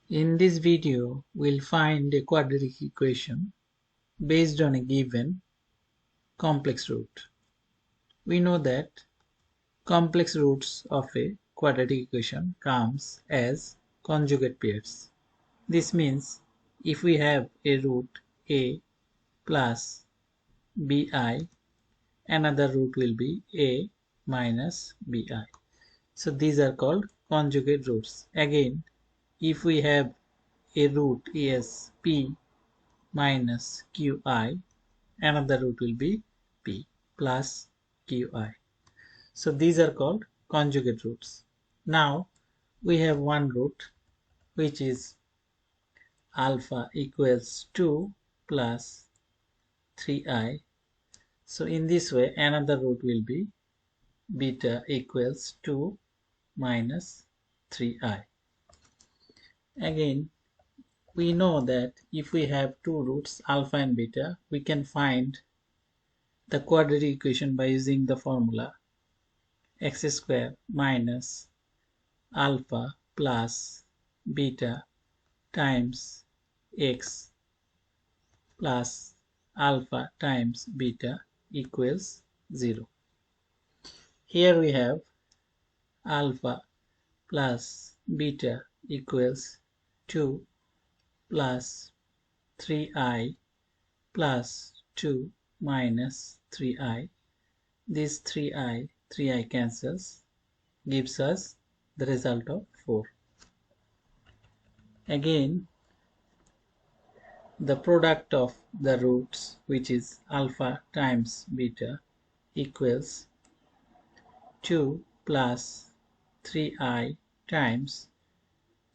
In this video, we'll find a quadratic equation based on a given complex root. We know that complex roots of a quadratic equation comes as conjugate pairs. This means if we have a root a plus bi, another root will be a minus bi. So these are called conjugate roots. Again, if we have a root is p minus qi, another root will be p plus qi. So these are called conjugate roots. Now we have one root which is alpha equals 2 plus 3i. So in this way another root will be beta equals 2 minus 3i. Again, we know that if we have two roots alpha and beta, we can find the quadratic equation by using the formula x square minus alpha plus beta times x plus alpha times beta equals 0. Here we have alpha plus beta equals 2 plus 3i plus 2 minus 3i. This 3i cancels, gives us the result of 4. Again, the product of the roots, which is alpha times beta, equals 2 plus 3i times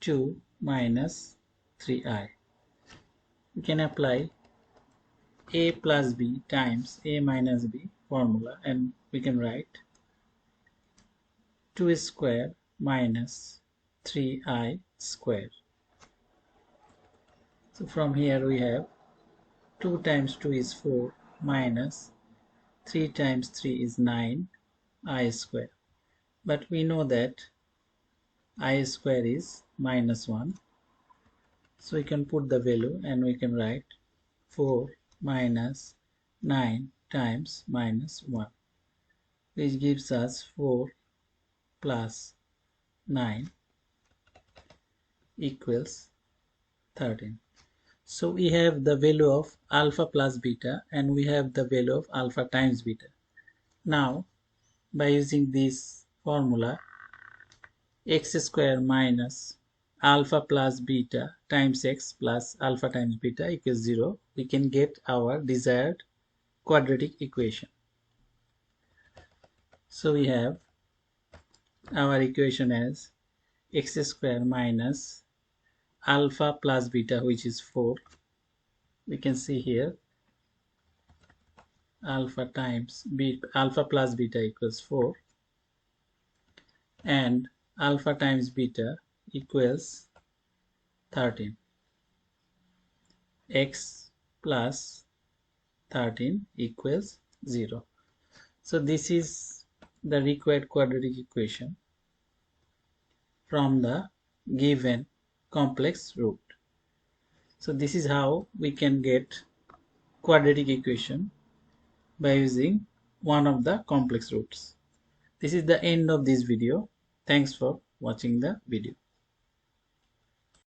2 minus 3i. We can apply a plus b times a minus b formula, and we can write 2 square minus 3i square. So from here we have 2 times 2 is 4 minus 3 times 3 is 9 I square. But we know that I square is minus 1. So we can put the value and we can write 4 minus 9 times minus 1, which gives us 4 plus 9 equals 13. So we have the value of alpha plus beta and we have the value of alpha times beta. Now by using this formula x square minus alpha plus beta times x plus alpha times beta equals 0, we can get our desired quadratic equation. So we have our equation as x square minus alpha plus beta, which is 4. We can see here alpha times beta, alpha plus beta equals 4, and alpha times beta equals 13. X plus 13 equals 0. So this is the required quadratic equation from the given complex root. So this is how we can get quadratic equation by using one of the complex roots. This is the end of this video. Thanks for watching the video.